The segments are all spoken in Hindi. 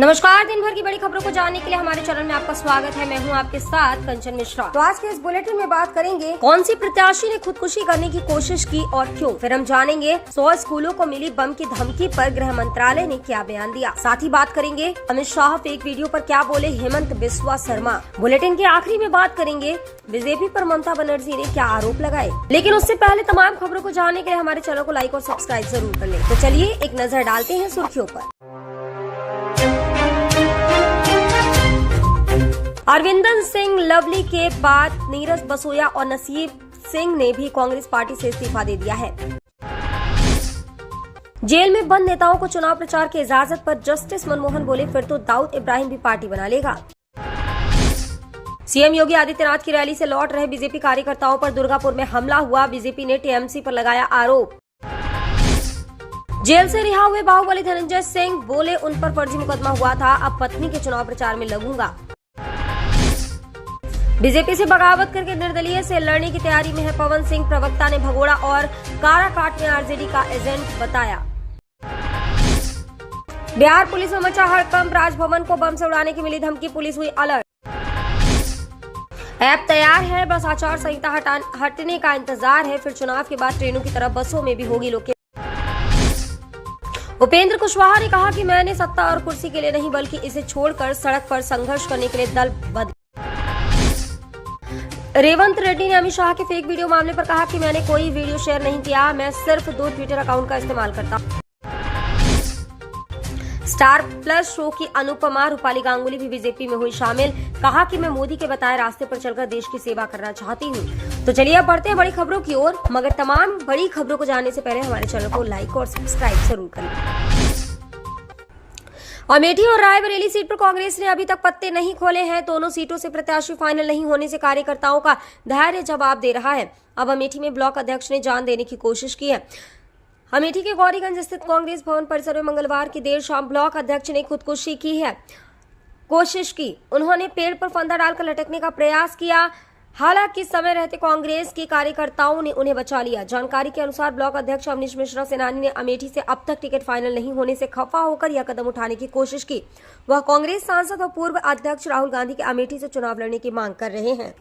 नमस्कार। दिन भर की बड़ी खबरों को जानने के लिए हमारे चैनल में आपका स्वागत है। मैं हूं आपके साथ कंचन मिश्रा। तो आज के इस बुलेटिन में बात करेंगे कौन सी प्रत्याशी ने खुदकुशी करने की कोशिश की और क्यों। फिर हम जानेंगे 100 स्कूलों को मिली बम की धमकी पर गृह मंत्रालय ने क्या बयान दिया। साथ ही बात करेंगे अमित शाह फेक वीडियो पर क्या बोले हेमंत बिस्वा शर्मा। बुलेटिन के आखिरी में बात करेंगे बीजेपी पर ममता बनर्जी ने क्या आरोप लगाए। लेकिन उससे पहले तमाम खबरों को जानने के लिए हमारे चैनल को लाइक और सब्सक्राइब जरूर कर लें। तो चलिए एक नजर डालते हैं सुर्खियों पर। अरविंदर सिंह लवली के बाद नीरज बसोया और नसीब सिंह ने भी कांग्रेस पार्टी से इस्तीफा दे दिया है। जेल में बंद नेताओं को चुनाव प्रचार की इजाजत पर जस्टिस मनमोहन बोले फिर तो दाऊद इब्राहिम भी पार्टी बना लेगा। सीएम योगी आदित्यनाथ की रैली से लौट रहे बीजेपी कार्यकर्ताओं पर दुर्गापुर में हमला हुआ। बीजेपी ने टीएमसी पर लगाया आरोप। जेल से रिहा हुए बाहुबली धनंजय सिंह बोले उन पर फर्जी मुकदमा हुआ था, अब पत्नी के चुनाव प्रचार में लगूंगा। बीजेपी से बगावत करके निर्दलीय से लड़ने की तैयारी में है पवन सिंह। प्रवक्ता ने भगोड़ा और काराकाट में आरजेडी का एजेंट बताया। बिहार पुलिस में मचा हड़कंप। राजभवन को बम से उड़ाने की मिली धमकी, पुलिस हुई अलर्ट। ऐप तैयार है, बस आचार संहिता हटने का इंतजार है। फिर चुनाव के बाद ट्रेनों की तरह बसों में भी होगी लोकेशन। उपेंद्र कुशवाहा ने कहा कि मैंने सत्ता और कुर्सी के लिए नहीं बल्कि इसे छोड़कर सड़क पर संघर्ष करने के लिए दल बदला। रेवंत रेड्डी ने अमित शाह के फेक वीडियो मामले पर कहा कि मैंने कोई वीडियो शेयर नहीं किया, मैं सिर्फ 2 ट्विटर अकाउंट का इस्तेमाल करता हूं। स्टार प्लस शो की अनुपमा रूपाली गांगुली भी बीजेपी में हुई शामिल। कहा कि मैं मोदी के बताए रास्ते पर चलकर देश की सेवा करना चाहती हूं। तो चलिए अब बढ़ते हैं बड़ी खबरों की ओर। मगर तमाम बड़ी खबरों को जानने से पहले हमारे चैनल को लाइक और सब्सक्राइब जरूर करें। अमेठी और रायबरेली सीट पर कांग्रेस ने अभी तक पत्ते नहीं खोले हैं। दोनों सीटों से प्रत्याशी फाइनल नहीं होने से कार्यकर्ताओं का धैर्य जवाब दे रहा है। अब अमेठी में ब्लॉक अध्यक्ष ने जान देने की कोशिश की है। अमेठी के गौरीगंज स्थित कांग्रेस भवन परिसर में मंगलवार की देर शाम ब्लॉक अध्यक्ष ने खुदकुशी की कोशिश की। उन्होंने पेड़ पर फंदा डालकर लटकने का प्रयास किया। हालांकि समय रहते कांग्रेस के कार्यकर्ताओं ने उन्हें बचा लिया। जानकारी के अनुसार ब्लॉक अध्यक्ष अवनीश मिश्रा सेनानी ने अमेठी से अब तक टिकट फाइनल नहीं होने से खफा होकर यह कदम उठाने की कोशिश की। वह कांग्रेस सांसद और पूर्व अध्यक्ष राहुल गांधी के अमेठी से चुनाव लड़ने की मांग कर रहे हैं।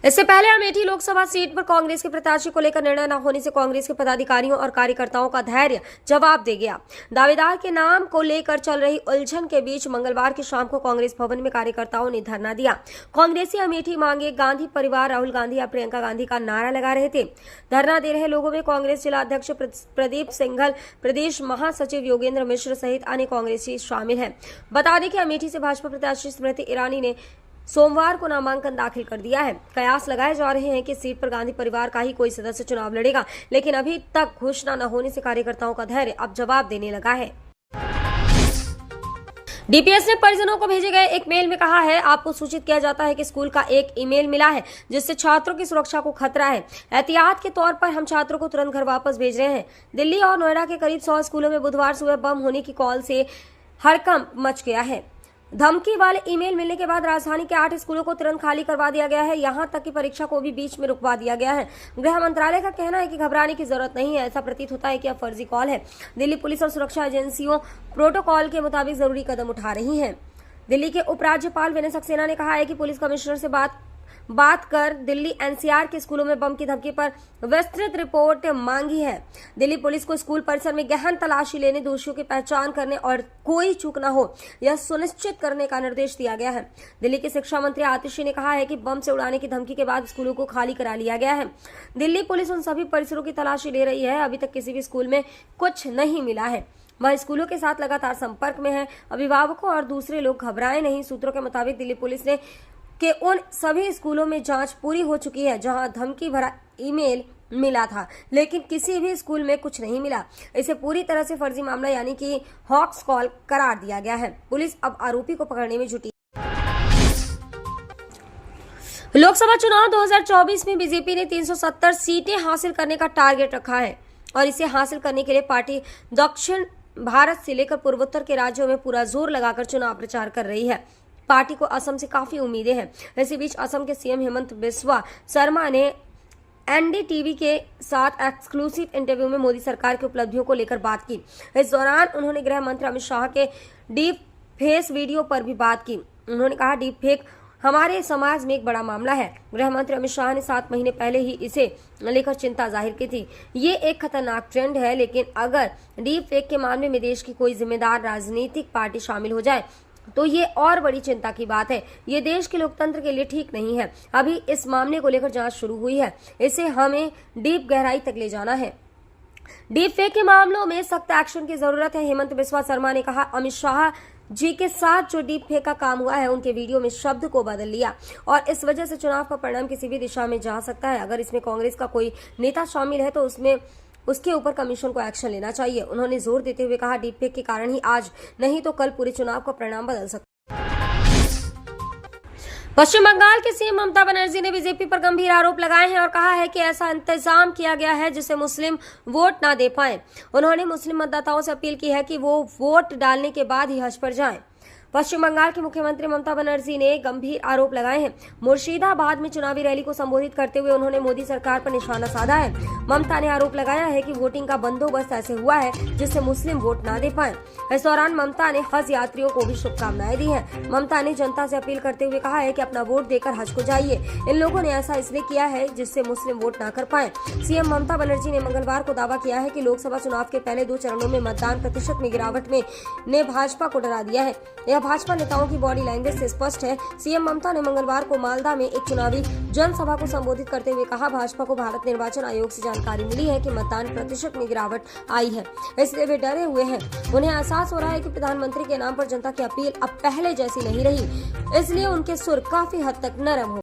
इससे पहले अमेठी लोकसभा सीट पर कांग्रेस के प्रत्याशी को लेकर निर्णय न होने से कांग्रेस के पदाधिकारियों और कार्यकर्ताओं का धैर्य जवाब दे गया। दावेदार के नाम को लेकर चल रही उलझन के बीच मंगलवार की शाम को कांग्रेस भवन में कार्यकर्ताओं ने धरना दिया। कांग्रेसी अमेठी मांगे गांधी परिवार, राहुल गांधी या प्रियंका गांधी का नारा लगा रहे थे। धरना दे रहे लोगों में कांग्रेस जिला अध्यक्ष प्रदीप सिंघल, प्रदेश महासचिव योगेंद्र मिश्र सहित अन्य कांग्रेसी शामिल हैं। बता दें कि अमेठी से भाजपा प्रत्याशी स्मृति ईरानी ने सोमवार को नामांकन दाखिल कर दिया है। कयास लगाए जा रहे हैं कि सीट पर गांधी परिवार का ही कोई सदस्य चुनाव लड़ेगा, लेकिन अभी तक घोषणा न होने से कार्यकर्ताओं का धैर्य अब जवाब देने लगा है। डीपीएस ने परिजनों को भेजे गए एक मेल में कहा है, आपको सूचित किया जाता है कि स्कूल का एक ईमेल मिला है जिससे छात्रों की सुरक्षा को खतरा है। एहतियात के तौर पर हम छात्रों को तुरंत घर वापस भेज रहे हैं। दिल्ली और नोएडा के करीब 100 स्कूलों में बुधवार सुबह बम होने की कॉल से हड़कंप मच गया है। धमकी वाले ईमेल मिलने के बाद राजधानी के 8 स्कूलों को तुरंत खाली करवा दिया गया है। यहां तक कि परीक्षा को भी बीच में रुकवा दिया गया है। गृह मंत्रालय का कहना है कि घबराने की जरूरत नहीं है। ऐसा प्रतीत होता है कि यह फर्जी कॉल है। दिल्ली पुलिस और सुरक्षा एजेंसियों प्रोटोकॉल के मुताबिक जरूरी कदम उठा रही हैं। दिल्ली के उपराज्यपाल विनय सक्सेना ने कहा है कि पुलिस कमिश्नर से बात कर दिल्ली एनसीआर के स्कूलों में बम की धमकी पर विस्तृत रिपोर्ट मांगी है। दिल्ली पुलिस को स्कूल परिसर में गहन तलाशी लेने, दोषियों की पहचान करने और कोई चूक न हो यह सुनिश्चित करने का निर्देश दिया गया है। दिल्ली के शिक्षा मंत्री आतिशी ने कहा है कि बम से उड़ाने की धमकी के बाद स्कूलों को खाली करा लिया गया है। दिल्ली पुलिस उन सभी परिसरों की तलाशी ले रही है। अभी तक किसी भी स्कूल में कुछ नहीं मिला है। वह स्कूलों के साथ लगातार संपर्क में है। अभिभावकों और दूसरे लोग घबराए नहीं। सूत्रों के मुताबिक दिल्ली पुलिस ने कि उन सभी स्कूलों में जांच पूरी हो चुकी है जहां धमकी भरा ईमेल मिला था, लेकिन किसी भी स्कूल में कुछ नहीं मिला। इसे पूरी तरह से फर्जी मामला यानी कि हॉक्स कॉल करार दिया गया है। पुलिस अब आरोपी को पकड़ने में जुटी। लोकसभा चुनाव 2024 में बीजेपी ने 370 सीटें हासिल करने का टारगेट रखा है और इसे हासिल करने के लिए पार्टी दक्षिण भारत से लेकर पूर्वोत्तर के राज्यों में पूरा जोर लगाकर चुनाव प्रचार कर रही है। पार्टी को असम से काफी उम्मीदें हैं। इसी बीच असम के सीएम हेमंत बिस्वा शर्मा ने एनडीटीवी के साथ एक्सक्लूसिव इंटरव्यू में मोदी सरकार की उपलब्धियों को लेकर बात की। इस दौरान उन्होंने गृह मंत्री अमित शाह के डीप फेस वीडियो पर भी बात की। उन्होंने कहा डीप फेक हमारे समाज में एक बड़ा मामला है। गृह मंत्री अमित शाह ने 7 महीने पहले ही इसे लेकर चिंता जाहिर की थी। ये एक खतरनाक ट्रेंड है, लेकिन अगर डीप फेक के मामले में देश की कोई जिम्मेदार राजनीतिक पार्टी शामिल हो जाए तो ये और बड़ी चिंता की बात है। ये देश के लोकतंत्र के लिए ठीक नहीं है। अभी इस मामले को लेकर जांच शुरू हुई है, इसे हमें डीप गहराई तक ले जाना है। डीप फेक के मामलों में सख्त एक्शन की जरूरत है। हेमंत बिस्वा शर्मा ने कहा अमित शाह जी के साथ जो डीप फेक का काम हुआ है, उनके वीडियो में शब्द को बदल लिया और इस वजह से चुनाव का परिणाम किसी भी दिशा में जा सकता है। अगर इसमें कांग्रेस का कोई नेता शामिल है तो उसके ऊपर कमीशन को एक्शन लेना चाहिए। उन्होंने जोर देते हुए कहा डीप फेक के कारण ही आज नहीं तो कल पूरे चुनाव का परिणाम बदल सकता है। पश्चिम बंगाल के सीएम ममता बनर्जी ने बीजेपी पर गंभीर आरोप लगाए हैं और कहा है कि ऐसा इंतजाम किया गया है जिससे मुस्लिम वोट ना दे पाए। उन्होंने मुस्लिम मतदाताओं से अपील की है कि वो वोट डालने के बाद ही हज पर जाएं। पश्चिम बंगाल की मुख्यमंत्री ममता बनर्जी ने गंभीर आरोप लगाए हैं। मुर्शिदाबाद में चुनावी रैली को संबोधित करते हुए उन्होंने मोदी सरकार पर निशाना साधा है। ममता ने आरोप लगाया है कि वोटिंग का बंदोबस्त ऐसे हुआ है जिससे मुस्लिम वोट ना दे पाए। इस दौरान ममता ने हज यात्रियों को भी शुभकामनाएं दी हैं। ममता ने जनता से अपील करते हुए कहा है कि अपना वोट देकर हज को जाइए। इन लोगों ने ऐसा इसलिए किया है जिससे मुस्लिम वोट ना कर पाए। सीएम ममता बनर्जी ने मंगलवार को दावा किया है कि लोकसभा चुनाव के पहले 2 चरणों में मतदान प्रतिशत में गिरावट ने भाजपा को डरा दिया है। यह भाजपा नेताओं की बॉडी लैंग्वेज से स्पष्ट है। सीएम ममता ने मंगलवार को मालदा में एक चुनावी जनसभा को संबोधित करते हुए कहा भाजपा को भारत निर्वाचन आयोग से जानकारी मिली है कि मतदान प्रतिशत में गिरावट आई है, इसलिए वे डरे हुए हैं। उन्हें एहसास हो रहा है कि प्रधानमंत्री के नाम पर जनता की अपील अब पहले जैसी नहीं रही, इसलिए उनके सुर काफी हद तक नरम हो